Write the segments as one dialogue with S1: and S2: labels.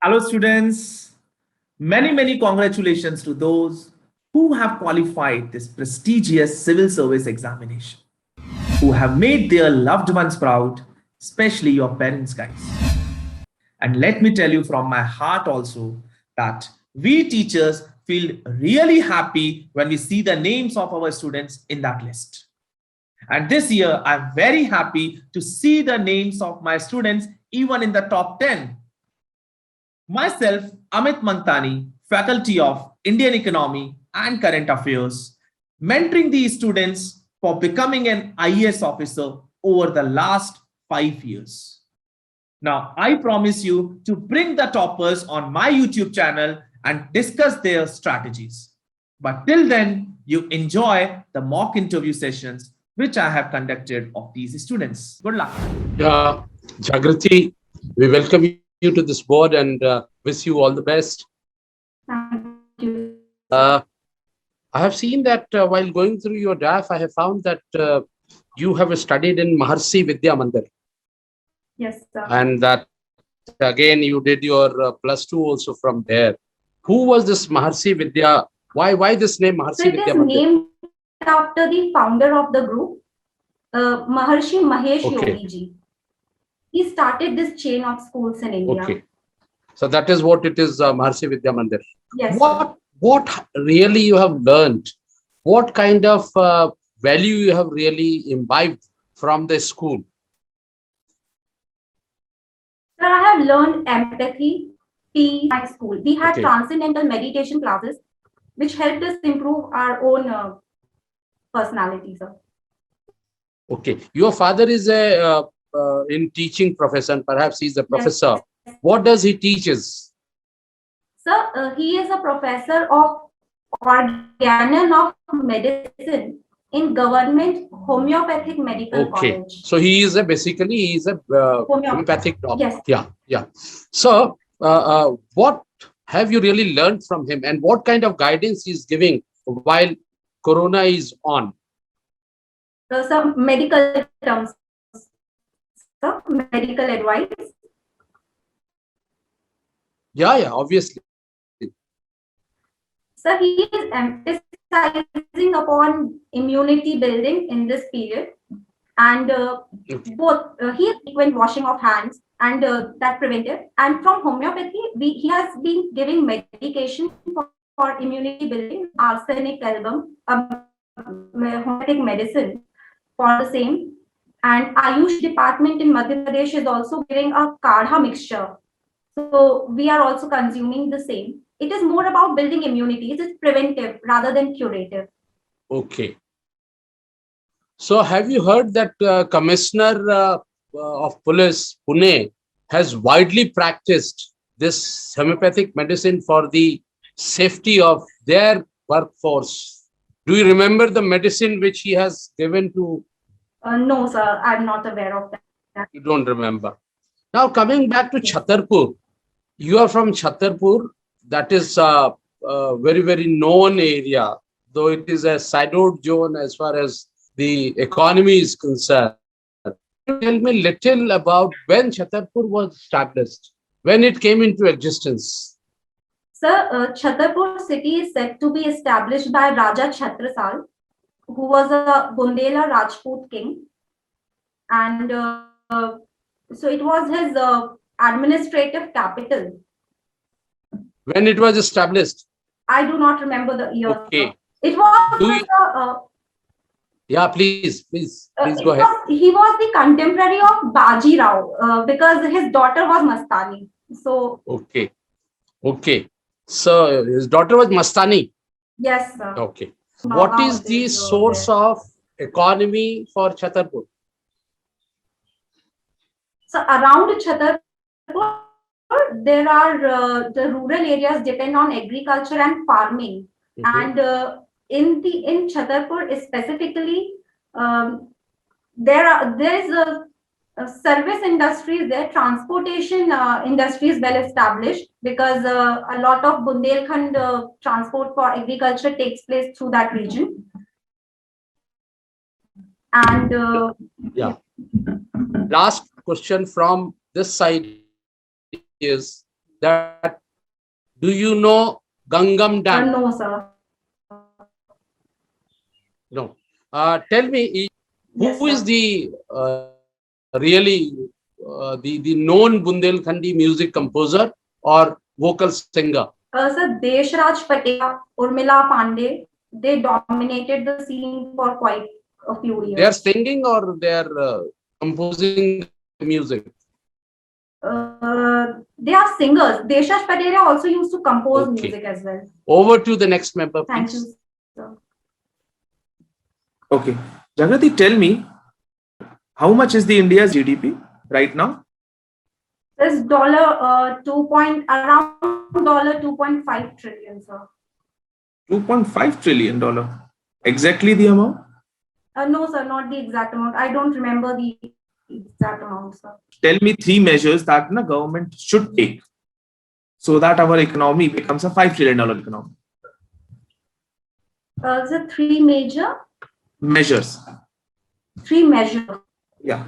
S1: Hello, students. Many congratulations to those who have qualified this prestigious civil service examination, who have made their loved ones proud, especially your parents, guys. And let me tell you from my heart also that we teachers feel really happy when we see the names of our students in that list. And this year, I'm very happy to see the names of my students even in the top 10. Myself, Amit Mantani, Faculty of Indian Economy and Current Affairs, mentoring these students for becoming an IAS officer over the last 5 years. Now, I promise you to bring the toppers on my YouTube channel and discuss their strategies. But till then, you enjoy the mock interview sessions which I have conducted of these students. Good luck.
S2: Yeah, Jagrati, we welcome you to this board and wish you all the best.
S3: Thank you, sir.
S2: I have seen that while going through your DAF, I have found that you have studied in Maharshi Vidya Mandir,
S3: Yes, sir.
S2: and that again you did your plus two also from there. Who was this Maharshi Vidya? Why this name Maharshi
S3: So it
S2: Vidya
S3: is
S2: Mandir?
S3: named after the founder of the group, Maharshi Mahesh
S2: Okay,
S3: Yogi ji. He started this chain of schools in India.
S2: okay. So that is what it is, Maharshi Vidya Mandir.
S3: Yes,
S2: What
S3: sir.
S2: what really you have learned? What kind of value you have really imbibed from the school?
S3: Sir, I have learned empathy, peace, my school. We had
S2: Okay,
S3: transcendental meditation classes, which helped us improve our own personality, sir.
S2: okay. Your father is a in teaching profession. Perhaps he's a
S3: Yes.
S2: professor. What does he teaches?
S3: Sir, he is a professor of organon of medicine in government homeopathic medical
S2: Okay,
S3: college.
S2: so he is a homeopathic doctor.
S3: Yes.
S2: Yeah. So what have you really learned from him, and what kind of guidance he's giving while Corona is on?
S3: Some medical terms, sir, medical advice.
S2: Yeah, obviously.
S3: So he is emphasizing upon immunity building in this period, and
S2: Okay.
S3: both he is frequent washing of hands and that preventive. And from homeopathy, he has been giving medication for immunity building, arsenic album, homeopathic medicine for the same. And Ayush department in Madhya Pradesh is also giving a kadha mixture. So we are also consuming the same. It is more about building immunity. It is preventive rather than curative.
S2: Okay. So have you heard that Commissioner of Police Pune has widely practiced this homeopathic medicine for the safety of their workforce? Do you remember the medicine which he has given to?
S3: No, sir, I'm not aware of that.
S2: You don't remember. Now coming back to
S3: Yes.
S2: Chhatarpur, you are from Chhatarpur. That is a very known area, though it is a siloed zone as far as the economy is concerned. Tell me little about when Chhatarpur was established, when it came into existence.
S3: Sir, Chhatarpur city is said to be established by Raja Chhatrasal, who was a Bundela Rajput king. And so it was his administrative capital.
S2: When it was established.
S3: I do not remember the year.
S2: Okay.
S3: Sir. It was
S2: Do you, yeah, please go ahead.
S3: he was the contemporary of Baji Rao because his daughter was Mastani. So
S2: Okay. So his daughter was Mastani.
S3: yes, sir.
S2: Okay.
S3: Now
S2: What is the source of economy for Chhatarpur?
S3: So around Chhatarpur, there are the rural areas depend on agriculture and farming, and in Chhatarpur specifically, there is a service industries there, transportation industry is well established because a lot of Bundelkhand transport for agriculture takes place through that region, and
S2: Yeah. Last question from this side is, that do you know Gangam Dam?
S3: No, sir.
S2: No. Tell me,
S3: Yes,
S2: who is
S3: sir.
S2: the really the known Bundelkhandi music composer or vocal singer?
S3: Sir, Deshraj Patel, Urmila Pandey, they dominated the scene for quite a few
S2: They are
S3: years.
S2: singing or they are composing music?
S3: They are singers. Deshraj Patel also used to compose
S2: Okay.
S3: music as well.
S2: Over to the next member,
S3: Thank
S2: please.
S3: you, sir.
S1: Okay. Jagrati, tell me, how much is the India's GDP right now?
S3: This dollar around dollar 2.5 trillion, sir.
S1: $2.5 trillion. Exactly the amount?
S3: No, sir, not the exact amount. I don't remember the exact amount, sir.
S1: Tell me three measures that the government should take so that our economy becomes a $5 trillion economy.
S3: The three major,
S1: Measures.
S3: three measures.
S1: Yeah.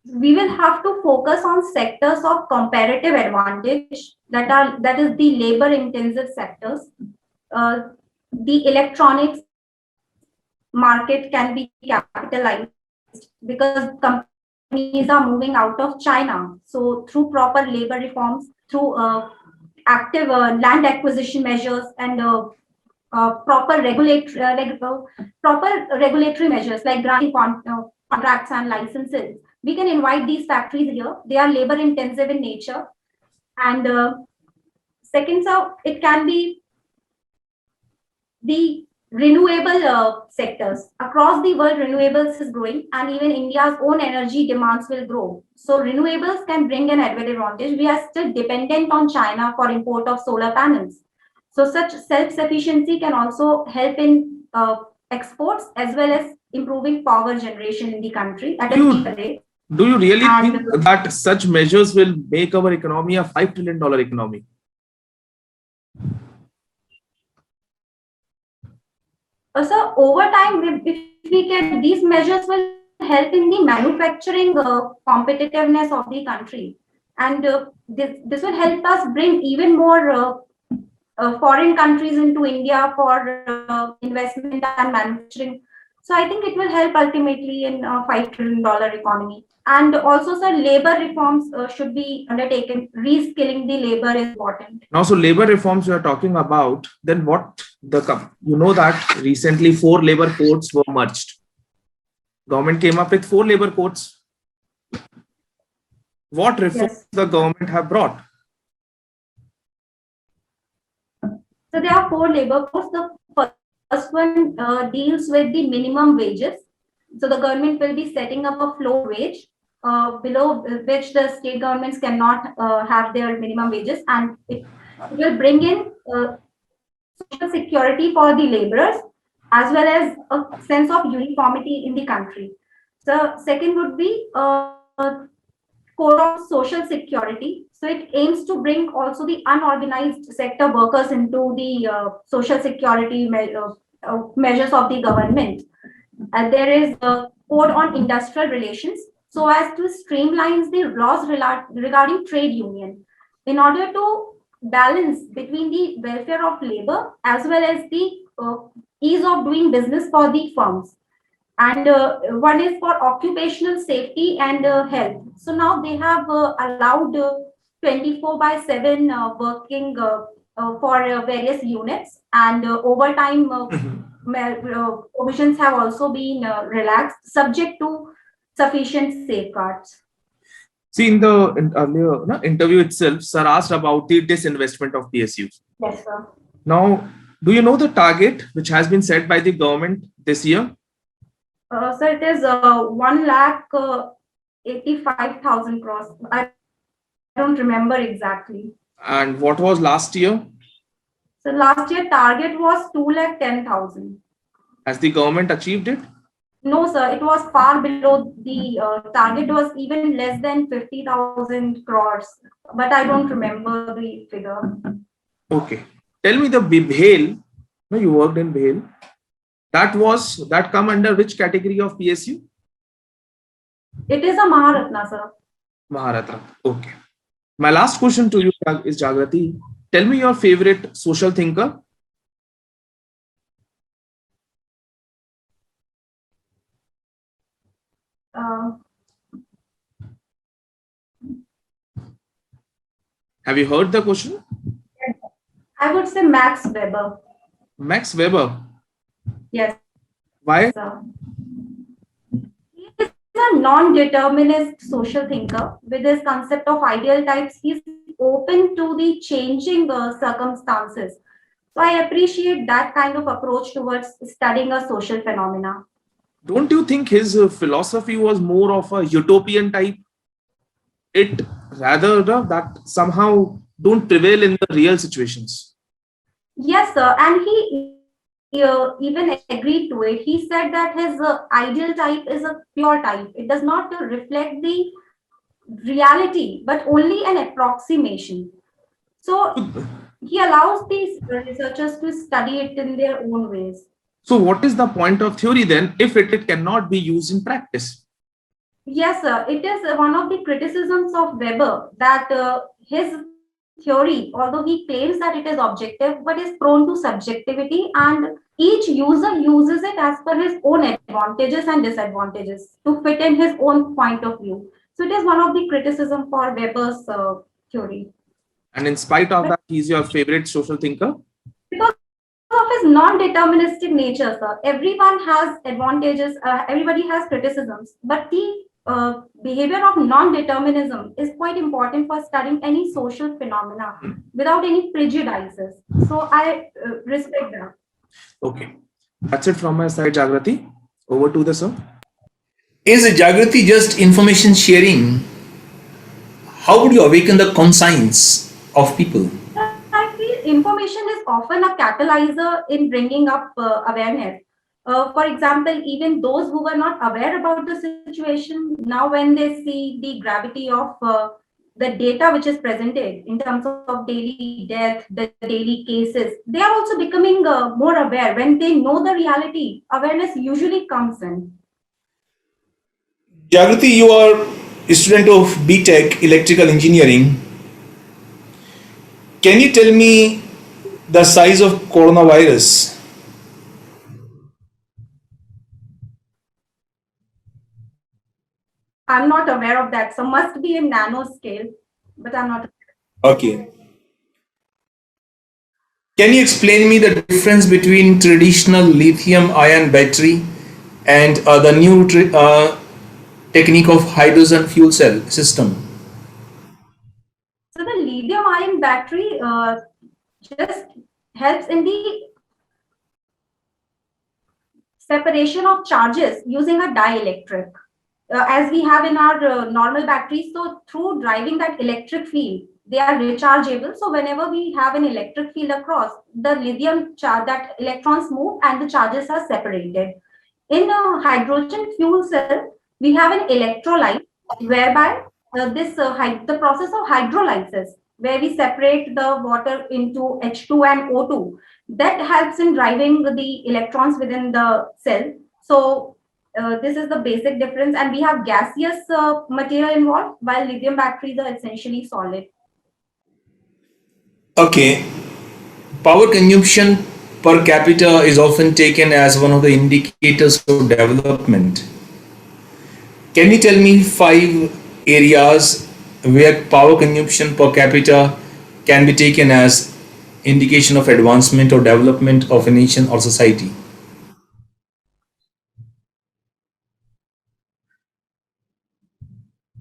S3: We will have to focus on sectors of comparative advantage that is the labor intensive sectors. The electronics market can be capitalized because companies are moving out of China. So through proper labor reforms, through active land acquisition measures and proper regulatory measures like granting contracts and licenses, we can invite these factories here. They are labor intensive in nature. And second, so it can be the renewable sectors. Across the world, renewables is growing, and even India's own energy demands will grow. So renewables can bring an added advantage. We are still dependent on China for import of solar panels. So such self-sufficiency can also help in exports as well as improving power generation in the country at a cheaper rate.
S1: Do you really
S3: And,
S1: think that such measures will make our economy a $5 trillion economy?
S3: So over time, if we can, these measures will help in the manufacturing competitiveness of the country. And this will help us bring even more foreign countries into India for investment and manufacturing. So I think it will help ultimately in a $5 trillion economy. And also, sir, labor reforms should be undertaken. Reskilling the labor is important.
S1: Now, so labor reforms you are talking about, then what you know that recently 4 labor codes were merged. Government came up with 4 labor codes. What reforms the government have brought?
S3: So there are 4 labor codes. The first one deals with the minimum wages. So the government will be setting up a floor wage below which the state governments cannot have their minimum wages, and it will bring in social security for the laborers as well as a sense of uniformity in the country. So second would be code of social security. So it aims to bring also the unorganized sector workers into the social security measures of the government. And there is a code on industrial relations so as to streamline the laws regarding trade union in order to balance between the welfare of labor as well as the ease of doing business for the firms. And one is for occupational safety and health. So now they have allowed 24/7 working for various units, and overtime provisions have also been relaxed, subject to sufficient safeguards.
S1: See, in the earlier interview itself, sir asked about the disinvestment of PSUs.
S3: Yes, sir.
S1: Now, do you know the target which has been set by the government this year?
S3: Sir, it is 1,85,000 crores. I don't remember exactly.
S1: And what was last year?
S3: So last year target was 2,10,000.
S1: Has the government achieved it?
S3: No, sir. It was far below the target. Was even less than 50,000 crores. But I don't remember the figure.
S1: Okay. Tell me the BHEL. No, you worked in BHEL. That come under which category of PSU?
S3: It is a Maharatna, sir.
S1: Maharatna. Okay. My last question to you is Jagrati. Tell me your favorite social thinker.
S3: Uh,
S1: Have you heard the question?
S3: I would say Max Weber.
S1: Max Weber.
S3: Yes,
S1: Why?
S3: sir. He is a non-determinist social thinker. With his concept of ideal types, he's open to the changing circumstances. So I appreciate that kind of approach towards studying a social phenomena.
S1: Don't you think his philosophy was more of a utopian type? It rather that somehow don't prevail in the real situations.
S3: Yes, sir. And he even agreed to it. He said that his ideal type is a pure type. It does not reflect the reality, but only an approximation. So he allows these researchers to study it in their own ways.
S1: So, what is the point of theory then if it cannot be used in practice?
S3: Yes, sir. It is one of the criticisms of Weber that his theory, although he claims that it is objective, but is prone to subjectivity, and each user uses it as per his own advantages and disadvantages to fit in his own point of view. So it is one of the criticism for Weber's theory.
S1: And in spite of that, he's your favorite social thinker.
S3: Because of his non-deterministic nature, sir, everyone has advantages, everybody has criticisms, but the behavior of non-determinism is quite important for studying any social phenomena without any prejudices. So I respect that.
S1: Okay. That's it from my side, Jagrati. Over to the sir.
S4: Is Jagrati just information sharing? How would you awaken the conscience of people?
S3: I feel information is often a catalyzer in bringing up awareness. For example, even those who were not aware about the situation, now when they see the gravity of the data which is presented in terms of daily death, the daily cases, they are also becoming more aware. When they know the reality, awareness usually comes in.
S4: Jagrati, you are a student of BTech Electrical Engineering. Can you tell me the size of coronavirus?
S3: I'm not aware of that. So must be in nanoscale, but I'm not.
S4: Okay. Can you explain me the difference between traditional lithium ion battery and the new technique of hydrogen fuel cell system?
S3: So the lithium ion battery just helps in the separation of charges using a dielectric. As we have in our normal batteries, so through driving that electric field, they are rechargeable. So whenever we have an electric field across, the lithium charge, that electrons move and the charges are separated. In a hydrogen fuel cell, we have an electrolyte whereby the process of hydrolysis, where we separate the water into H2 and O2, that helps in driving the electrons within the cell. So this is the basic difference, and we have gaseous material involved, while lithium batteries are essentially solid.
S4: Okay. Power consumption per capita is often taken as one of the indicators of development. Can you tell me 5 areas where power consumption per capita can be taken as indication of advancement or development of a nation or society?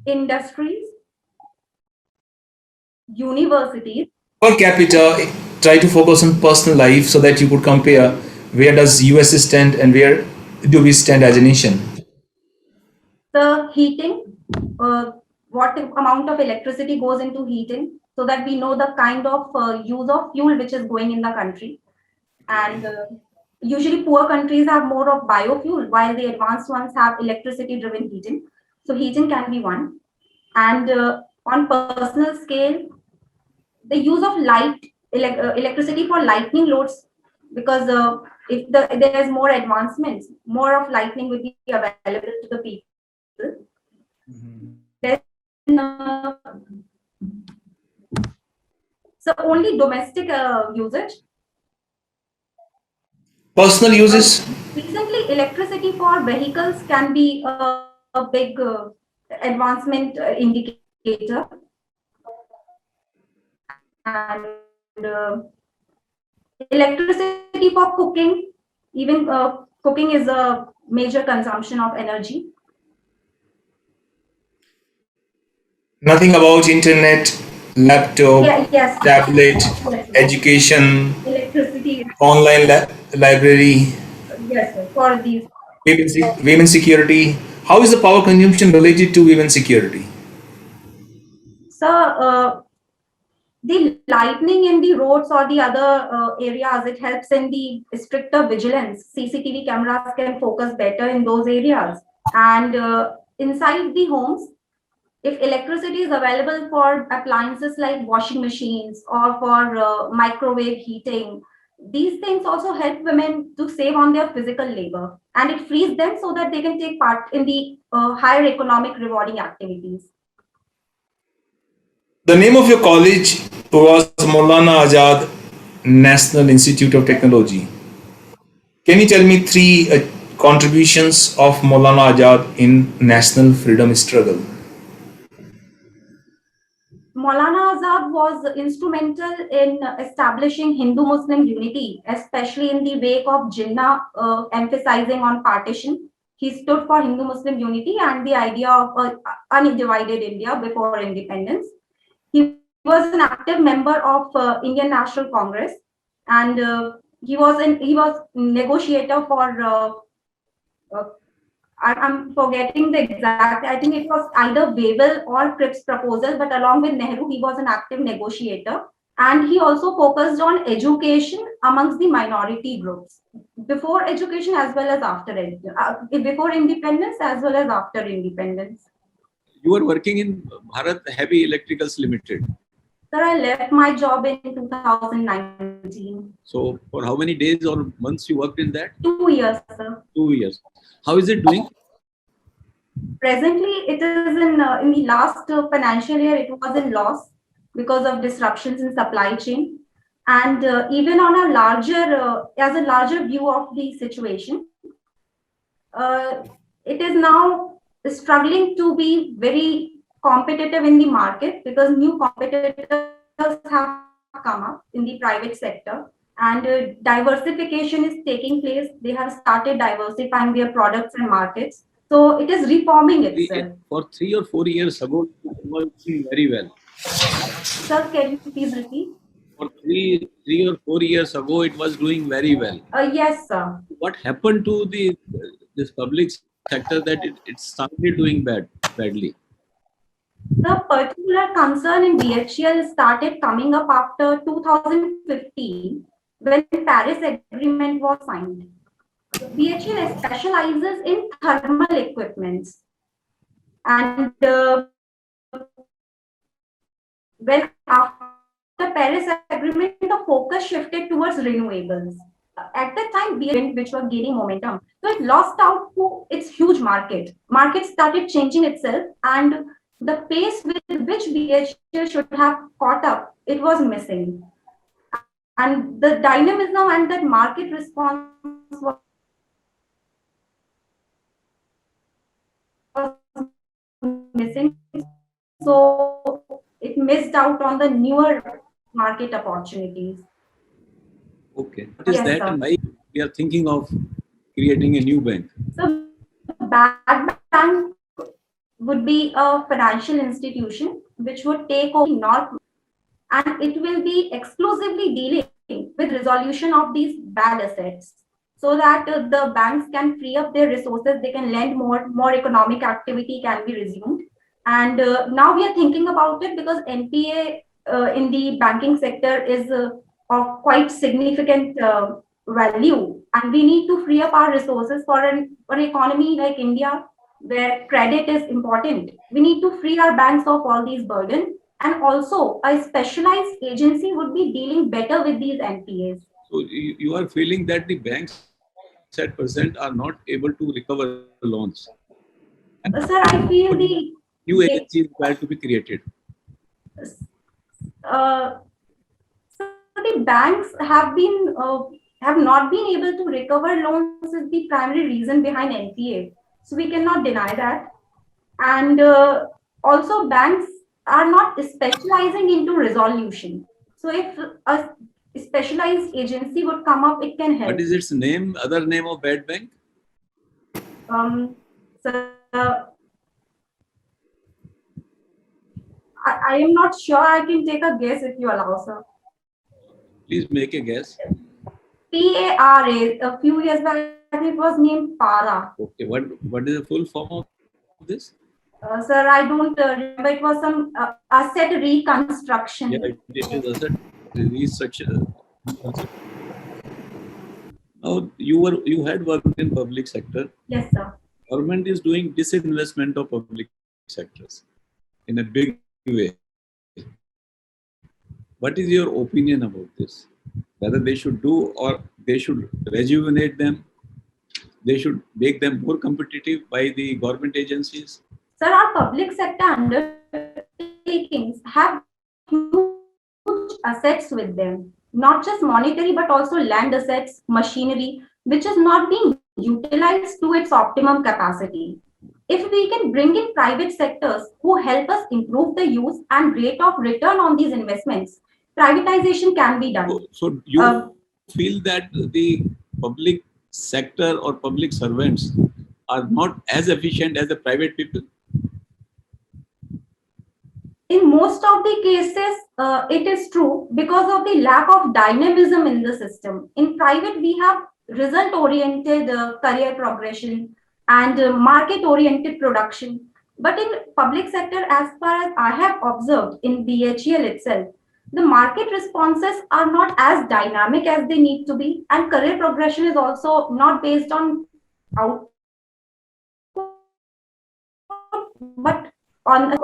S3: Industries, universities.
S4: Per capita, try to focus on personal life so that you could compare where does US stand and where do we stand as a nation.
S3: The heating, what amount of electricity goes into heating, so that we know the kind of use of fuel which is going in the country. And usually poor countries have more of biofuel, while the advanced ones have electricity driven heating. So heating can be one. And on personal scale, the use of electricity for lightning loads, because if there's more advancements, more of lightning will be available to the people. then so only domestic usage.
S4: Personal uses?
S3: Recently, electricity for vehicles can be a big advancement indicator. And electricity for cooking, even cooking is a major consumption of energy.
S4: Nothing about internet, laptop,
S3: Yes.
S4: tablet,
S3: Yes.
S4: education,
S3: Electricity,
S4: online library,
S3: yes, sir, for these.
S4: women security. How is the power consumption related to women security?
S3: So, the lightning in the roads or the other areas, it helps in the stricter vigilance. CCTV cameras can focus better in those areas. And inside the homes, if electricity is available for appliances like washing machines or for microwave heating, these things also help women to save on their physical labor, and it frees them so that they can take part in the higher economic rewarding activities.
S4: The name of your college was Maulana Azad National Institute of Technology. Can you tell me three contributions of Maulana Azad in national freedom struggle?
S3: Maulana Azad was instrumental in establishing Hindu-Muslim unity, especially in the wake of Jinnah emphasizing on partition. He stood for Hindu-Muslim unity and the idea of an undivided India before independence. He was an active member of Indian National Congress, and he was negotiator for uh, I'm forgetting the exact. I think it was either Wavell or Cripps proposal, but along with Nehru, he was an active negotiator. And he also focused on education amongst the minority groups before education as well as after before independence as well as after independence.
S5: You were working in Bharat Heavy Electricals Limited.
S3: Sir, I left my job in 2019.
S5: So for how many days or months you worked in that?
S3: 2 years, sir.
S5: 2 years. How is it doing?
S3: Presently, it is in the last financial year, it was in loss because of disruptions in supply chain. And even on a as a larger view of the situation, it is now struggling to be very competitive in the market because new competitors have come up in the private sector, and diversification is taking place. They have started diversifying their products and markets. So it is reforming itself.
S5: For 3 or 4 years ago, it was doing very well.
S3: Sir, can you please repeat?
S5: For three or 4 years ago, it was doing very well.
S3: Yes, sir.
S5: What happened to this public sector that it started doing badly?
S3: The particular concern in BHEL started coming up after 2015 when Paris Agreement was signed. BHEL specializes in thermal equipments, and when after Paris Agreement, the focus shifted towards renewables. At that time, BHEL, which was gaining momentum, so it lost out to its huge market. Market started changing itself, and the pace with which BHEL should have caught up, it was missing. And the dynamism and that market response was missing. So it missed out on the newer market opportunities.
S5: Okay. What is
S3: Yes,
S5: that
S3: sir.
S5: and why we are thinking of creating a new bank?
S3: So bad bank would be a financial institution which would take over North, and it will be exclusively dealing with resolution of these bad assets, so that the banks can free up their resources, they can lend more economic activity can be resumed. And now we are thinking about it because NPA in the banking sector is of quite significant value, and we need to free up our resources for an economy like India where credit is important. We need to free our banks of all these burdens, and also a specialized agency would be dealing better with these NPAs.
S5: So you are feeling that the banks at present are not able to recover loans.
S3: Sir, I feel
S5: new agency is required to be created.
S3: So the banks have not been able to recover loans is the primary reason behind NPA. So we cannot deny that. And also banks are not specializing into resolution. So if a specialized agency would come up, it can help.
S5: What is its name? Other name of bad bank?
S3: So, I am not sure. I can take a guess if you allow, sir.
S5: Please make a guess.
S3: PARA. A few years back, it was named PARA.
S5: Okay, what is the full form of this?
S3: Sir, I don't remember. It was some asset reconstruction.
S5: Yeah, it is asset restructure. Now you had worked in public sector.
S3: Yes, sir.
S5: Government is doing disinvestment of public sectors in a big way. What is your opinion about this? Whether they should do or they should rejuvenate them, they should make them more competitive by the government agencies?
S3: Sir, our public sector undertakings have huge assets with them, not just monetary, but also land assets, machinery, which is not being utilized to its optimum capacity. If we can bring in private sectors who help us improve the use and rate of return on these investments, privatization can be done.
S5: So you feel that the public sector or public servants are not as efficient as the private people?
S3: In most of the cases, it is true because of the lack of dynamism in the system. In private, we have result-oriented career progression and market-oriented production. But in public sector, as far as I have observed in BHEL itself, the market responses are not as dynamic as they need to be, and career progression is also not based on output, but on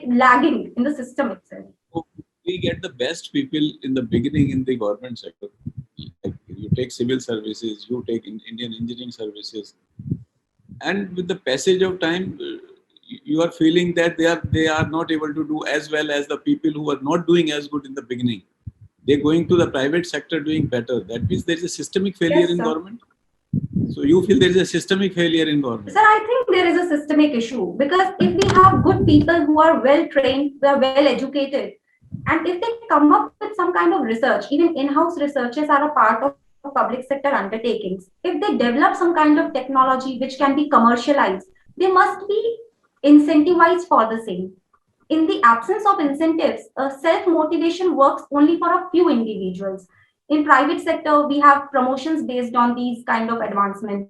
S3: lagging in the system itself.
S5: We get the best people in the beginning in the government sector. Like you take civil services, you take Indian engineering services, and with the passage of time, you are feeling that they are not able to do as well as the people who are not doing as good in the beginning. They're going to the private sector doing better. That means there is a systemic failure
S3: Yes,
S5: in
S3: sir.
S5: government. So you feel there is a systemic failure in government?
S3: Sir, I think there is a systemic issue because if we have good people who are well trained, who are well educated, and if they come up with some kind of research, even in-house researches are a part of public sector undertakings. If they develop some kind of technology which can be commercialized, they must be incentivized for the same. In the absence of incentives, self-motivation works only for a few individuals. In private sector, we have promotions based on these kind of advancements.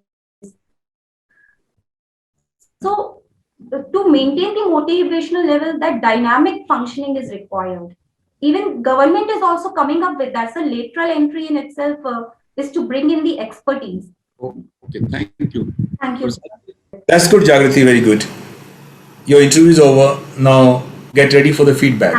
S3: So to maintain the motivational level, that dynamic functioning is required. Even government is also coming up with that. So lateral entry in itself is to bring in the expertise.
S5: Okay, thank you.
S3: Thank you.
S4: That's good, Jagrati. Very good. Your interview is over. Now get ready for the feedback.